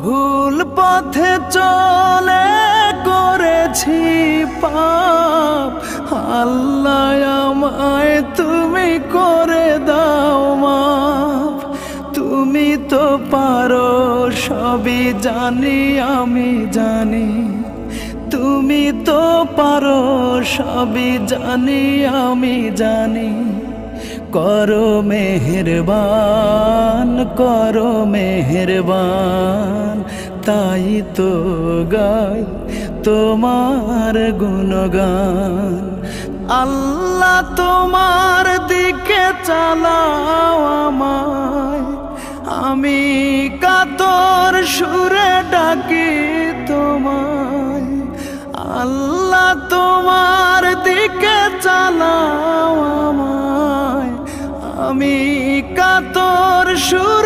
ভুল পথে চলে করেছি পাপ, আল্লাহ আমায় তুমি করে দাও মাফ। তুমি তো পারো সবই জানি আমি জানি, তুমি তো পারো সবই জানি আমি জানি। করো মেহেরবান, করো মেহেরবান, তাই তো গাই তোমার গুণগান। আল্লাহ তোমার দিকে চালাও আমায়, আমি কাতর সুরে ডাকি তোমায়। আল্লাহ তোমার দিকে চালাও আমায়, আমি কাতর সুরে